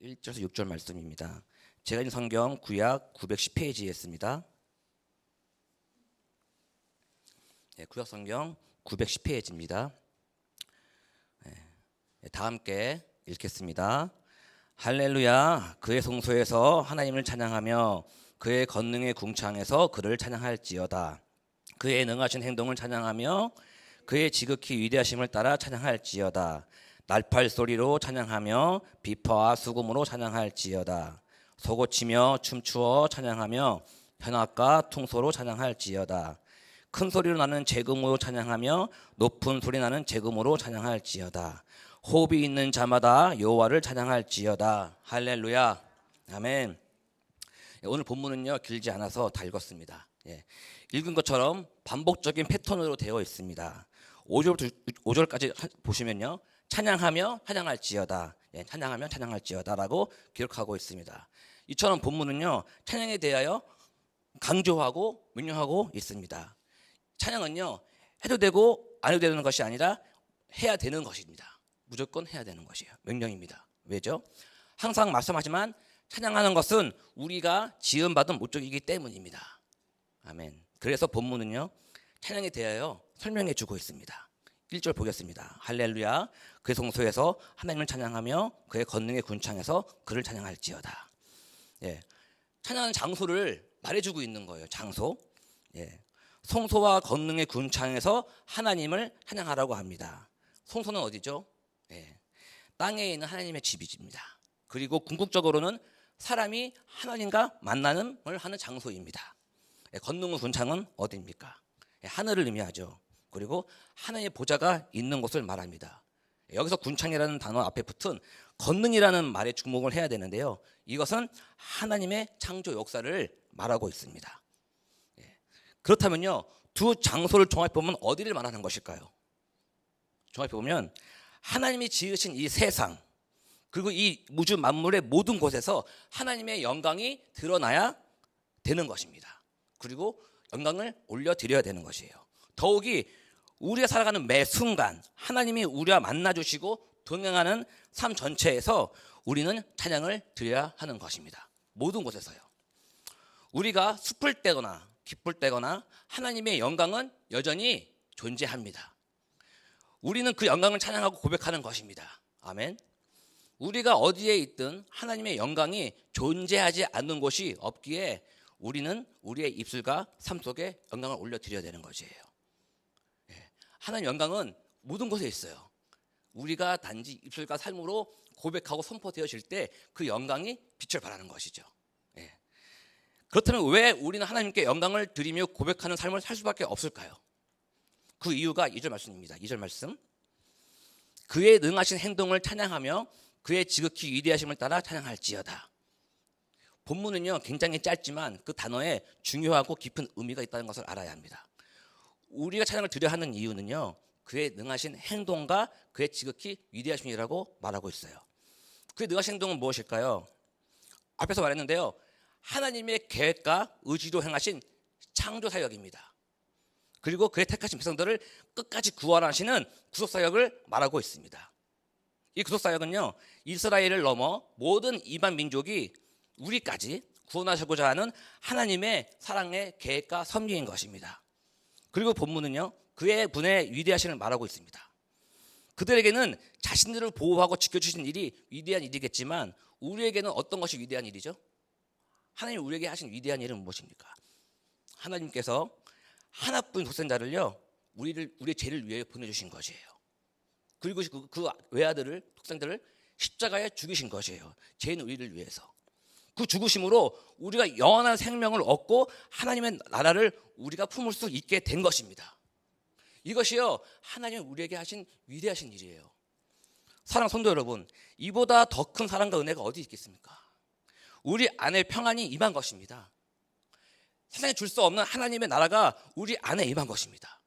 1절에서 6절 말씀입니다. 제가 있는 성경 구약 910페이지에 있습니다. 구약 성경 910페이지입니다. 다 함께 읽겠습니다. 할렐루야. 그의 성소에서 하나님을 찬양하며 그의 권능의 궁창에서 그를 찬양할지어다. 그의 능하신 행동을 찬양하며 그의 지극히 위대하심을 따라 찬양할지어다. 날팔 소리로 찬양하며 비파와 수금으로 찬양할지어다. 소고치며 춤추어 찬양하며 현악과 퉁소로 찬양할지어다. 큰 소리로 나는 재금으로 찬양하며 높은 소리 나는 재금으로 찬양할지어다. 호흡이 있는 자마다 여호와를 찬양할지어다. 할렐루야. 아멘. 오늘 본문은요 길지 않아서 다 읽었습니다. 읽은 것처럼 반복적인 패턴으로 되어 있습니다. 5절까지 보시면요 찬양하며 찬양할지어다, 찬양하며 찬양할지어다라고 기록하고 있습니다. 이처럼 본문은요 찬양에 대하여 강조하고 명령하고 있습니다. 찬양은요 해도 되고 안 해도 되는 것이 아니라 해야 되는 것입니다. 무조건 해야 되는 것이에요. 명령입니다. 왜죠? 항상 말씀하지만 찬양하는 것은 우리가 지음받은 목적이기 때문입니다. 아멘. 그래서 본문은요 찬양에 대하여 설명해 주고 있습니다. 1절 보겠습니다. 할렐루야. 그의 성소에서 하나님을 찬양하며 그의 권능의 군창에서 그를 찬양할지어다. 찬양하는 장소를 말해주고 있는 거예요. 장소. 성소와 권능의 군창에서 하나님을 찬양하라고 합니다. 성소는 어디죠? 땅에 있는 하나님의 집입니다. 그리고 궁극적으로는 사람이 하나님과 만나는 걸 하는 장소입니다. 권능의 군창은 어디입니까? 하늘을 의미하죠. 그리고 하나님의 보좌가 있는 곳을 말합니다. 여기서 군창이라는 단어 앞에 붙은 권능이라는 말에 주목을 해야 되는데요. 이것은 하나님의 창조 역사를 말하고 있습니다. 그렇다면요, 두 장소를 종합해 보면 어디를 말하는 것일까요? 종합해 보면 하나님이 지으신 이 세상 그리고 이 우주 만물의 모든 곳에서 하나님의 영광이 드러나야 되는 것입니다. 그리고 영광을 올려드려야 되는 것이에요. 더욱이 우리가 살아가는 매 순간 하나님이 우리와 만나주시고 동행하는 삶 전체에서 우리는 찬양을 드려야 하는 것입니다. 모든 곳에서요. 우리가 슬플 때거나 기쁠 때거나 하나님의 영광은 여전히 존재합니다. 우리는 그 영광을 찬양하고 고백하는 것입니다. 아멘. 우리가 어디에 있든 하나님의 영광이 존재하지 않는 곳이 없기에 우리는 우리의 입술과 삶 속에 영광을 올려드려야 되는 것이에요. 하나님의 영광은 모든 곳에 있어요. 우리가 단지 입술과 삶으로 고백하고 선포되어질 때 그 영광이 빛을 발하는 것이죠. 그렇다면 왜 우리는 하나님께 영광을 드리며 고백하는 삶을 살 수밖에 없을까요? 그 이유가 2절 말씀입니다. 2절 말씀. 그의 능하신 행동을 찬양하며 그의 지극히 위대하심을 따라 찬양할지어다. 본문은요 굉장히 짧지만 그 단어에 중요하고 깊은 의미가 있다는 것을 알아야 합니다. 우리가 찬양을 드려야 하는 이유는요 그의 능하신 행동과 그의 지극히 위대하심이라고 말하고 있어요. 그의 능하신 행동은 무엇일까요? 앞에서 말했는데요 하나님의 계획과 의지로 행하신 창조 사역입니다. 그리고 그의 택하신 백성들을 끝까지 구원하시는 구속 사역을 말하고 있습니다. 이 구속 사역은요 이스라엘을 넘어 모든 이방 민족이 우리까지 구원하시고자 하는 하나님의 사랑의 계획과 섭리인 것입니다. 그리고 본문은요 그의 분의 위대하심을 말하고 있습니다. 그들에게는 자신들을 보호하고 지켜주신 일이 위대한 일이겠지만 우리에게는 어떤 것이 위대한 일이죠? 하나님이 우리에게 하신 위대한 일은 무엇입니까? 하나님께서 하나뿐인 독생자를요 우리의 죄를 위해 보내주신 것이에요. 그리고 그 외아들을 독생자를 십자가에 죽이신 것이에요. 죄인 우리를 위해서. 그 죽으심으로 우리가 영원한 생명을 얻고 하나님의 나라를 우리가 품을 수 있게 된 것입니다. 이것이요 하나님이 우리에게 하신 위대하신 일이에요. 사랑하는 성도 여러분, 이보다 더 큰 사랑과 은혜가 어디 있겠습니까? 우리 안에 평안이 임한 것입니다. 세상에 줄 수 없는 하나님의 나라가 우리 안에 임한 것입니다.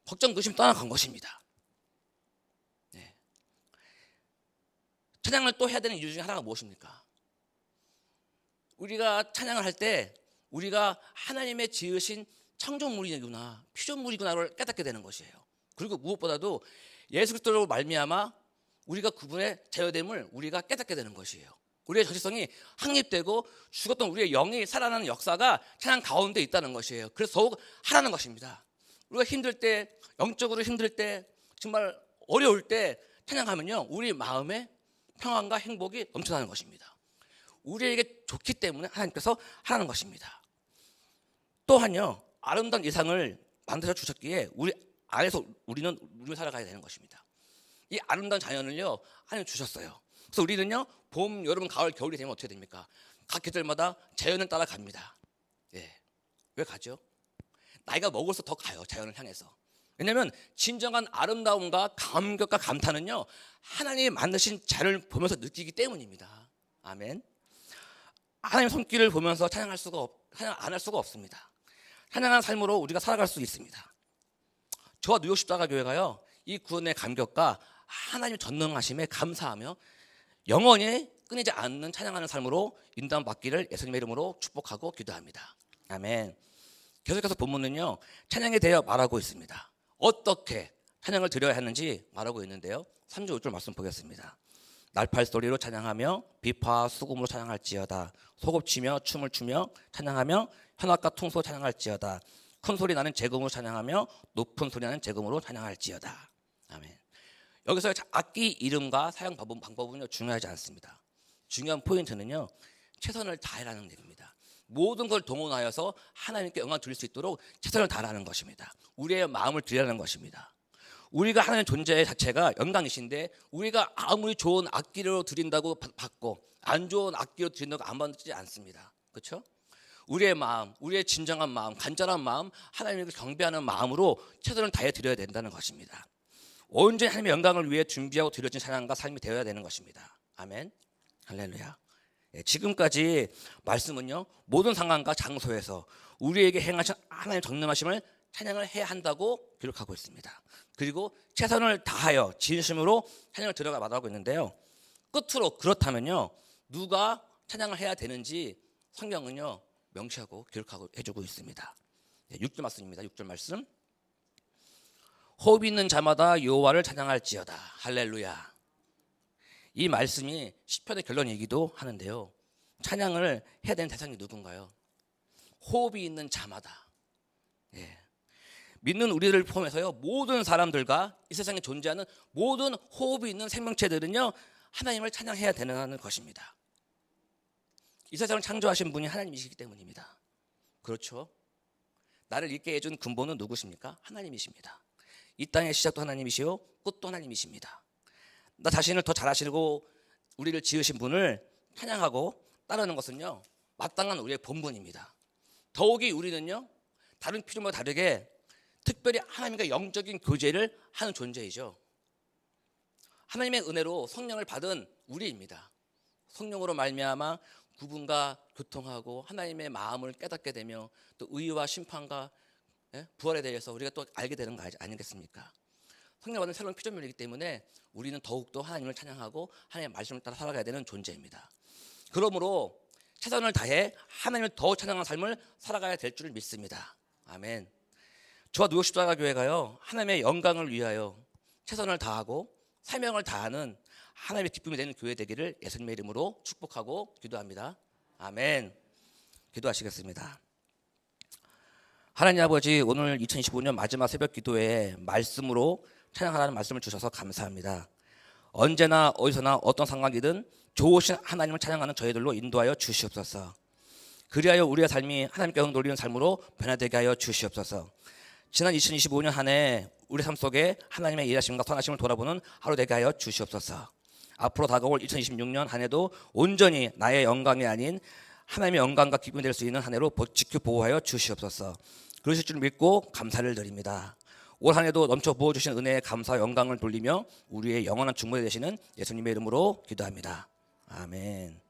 걱정 근심 떠나간 것입니다. 찬양을 또 해야 되는 이유 중에 하나가 무엇입니까? 우리가 찬양을 할 때 우리가 하나님의 지으신 창조물이구나, 피조물이구나를 깨닫게 되는 것이에요. 그리고 무엇보다도 예수 그리스도로 말미암아 우리가 그분의 자녀됨을 우리가 깨닫게 되는 것이에요. 우리의 정체성이 확립되고 죽었던 우리의 영이 살아나는 역사가 찬양 가운데 있다는 것이에요. 그래서 더욱 하라는 것입니다. 우리가 힘들 때, 영적으로 힘들 때, 정말 어려울 때 찬양하면요, 우리 마음에 평안과 행복이 넘쳐나는 것입니다. 우리에게 좋기 때문에 하나님께서 하라는 것입니다. 또한요, 아름다운 예상을 만들어 주셨기에 우리 안에서 우리는 살아가야 되는 것입니다. 이 아름다운 자연을요, 하나님 주셨어요. 그래서 우리는요, 봄, 여름, 가을, 겨울이 되면 어떻게 됩니까? 각 계절마다 자연을 따라갑니다. 예. 왜 가죠? 나이가 먹을수록 더 가요, 자연을 향해서. 왜냐하면 진정한 아름다움과 감격과 감탄은요, 하나님이 만드신 자연을 보면서 느끼기 때문입니다. 아멘. 하나님의 손길을 보면서 찬양 안 할 수가 없습니다. 찬양한 삶으로 우리가 살아갈 수 있습니다. 저와 뉴욕 십자가 교회가요, 이 구원의 감격과 하나님 전능하심에 감사하며 영원히 끊이지 않는 찬양하는 삶으로 인도함 받기를 예수님의 이름으로 축복하고 기도합니다. 아멘. 계속해서 본문은요, 찬양에 대해 말하고 있습니다. 어떻게 찬양을 드려야 하는지 말하고 있는데요, 3절 5절 말씀 보겠습니다. 날팔 소리로 찬양하며 비파와 수금으로 찬양할지어다. 소곱치며 춤을 추며 찬양하며 현악과 통소 찬양할지어다. 큰 소리 나는 재금으로 찬양하며 높은 소리 나는 재금으로 찬양할지어다. 아멘. 여기서 악기 이름과 사용 방법은 중요하지 않습니다. 중요한 포인트는요, 최선을 다해라는 얘기입니다. 모든 걸 동원하여서 하나님께 영광 드릴 수 있도록 최선을 다하라는 것입니다. 우리의 마음을 드리라는 것입니다. 우리가 하나님 존재 자체가 영광이신데, 우리가 아무리 좋은 악기로 드린다고 받고 안 좋은 악기로 드린다고 안 받지 않습니다. 그렇죠? 우리의 마음, 우리의 진정한 마음, 간절한 마음, 하나님을 경배하는 마음으로 최선을 다해 드려야 된다는 것입니다. 온전히 하나님의 영광을 위해 준비하고 드려진 찬양과 삶이 되어야 되는 것입니다. 아멘. 할렐루야. 지금까지 말씀은요, 모든 상황과 장소에서 우리에게 행하신 하나님의 전능하심을 찬양을 해야 한다고 기록하고 있습니다. 그리고 최선을 다하여 진심으로 찬양을 들어가 말하고 있는데요, 끝으로 그렇다면요, 누가 찬양을 해야 되는지 성경은요, 명시하고 기록하고 해주고 있습니다. 6절 말씀입니다. 6절 말씀. 호흡 있는 자마다 여호와를 찬양할지어다. 할렐루야. 이 말씀이 시편의 결론이기도 하는데요, 찬양을 해야 되는 대상이 누군가요? 호흡이 있는 자마다. 예. 믿는 우리를 포함해서요, 모든 사람들과 이 세상에 존재하는 모든 호흡이 있는 생명체들은요, 하나님을 찬양해야 되는 것입니다. 이 세상을 창조하신 분이 하나님이시기 때문입니다. 그렇죠? 나를 있게 해준 근본은 누구십니까? 하나님이십니다. 이 땅의 시작도 하나님이시요 끝도 하나님이십니다. 나 자신을 더 잘하시고 우리를 지으신 분을 찬양하고 따르는 것은요, 마땅한 우리의 본분입니다. 더욱이 우리는요, 다른 피조물과 다르게 특별히 하나님과 영적인 교제를 하는 존재이죠. 하나님의 은혜로 성령을 받은 우리입니다. 성령으로 말미암아 구분과 교통하고 하나님의 마음을 깨닫게 되며 또 의와 심판과 부활에 대해서 우리가 또 알게 되는 거 아니겠습니까? 성령 받은 새로운 피조물이기 때문에 우리는 더욱더 하나님을 찬양하고 하나님의 말씀을 따라 살아가야 되는 존재입니다. 그러므로 최선을 다해 하나님을 더 찬양하는 삶을 살아가야 될 줄 믿습니다. 아멘. 저와 뉴욕 십자가 교회가요, 하나님의 영광을 위하여 최선을 다하고 사명을 다하는 하나님의 기쁨이 되는 교회 되기를 예수님의 이름으로 축복하고 기도합니다. 아멘. 기도하시겠습니다. 하나님 아버지, 오늘 2025년 마지막 새벽 기도에 말씀으로 찬양하라는 말씀을 주셔서 감사합니다. 언제나 어디서나 어떤 상황이든 좋으신 하나님을 찬양하는 저희들로 인도하여 주시옵소서. 그리하여 우리의 삶이 하나님께 영광 돌리는 삶으로 변화되게 하여 주시옵소서. 지난 2025년 한 해 우리 삶 속에 하나님의 일하심과 선하심을 돌아보는 하루 되게 하여 주시옵소서. 앞으로 다가올 2026년 한 해도 온전히 나의 영광이 아닌 하나님의 영광과 기쁨이 될 수 있는 한 해로 지켜 보호하여 주시옵소서. 그러실 줄 믿고 감사를 드립니다. 올 한 해도 넘쳐 부어주신 은혜의 감사와 영광을 돌리며 우리의 영원한 중보자 되시는 예수님의 이름으로 기도합니다. 아멘.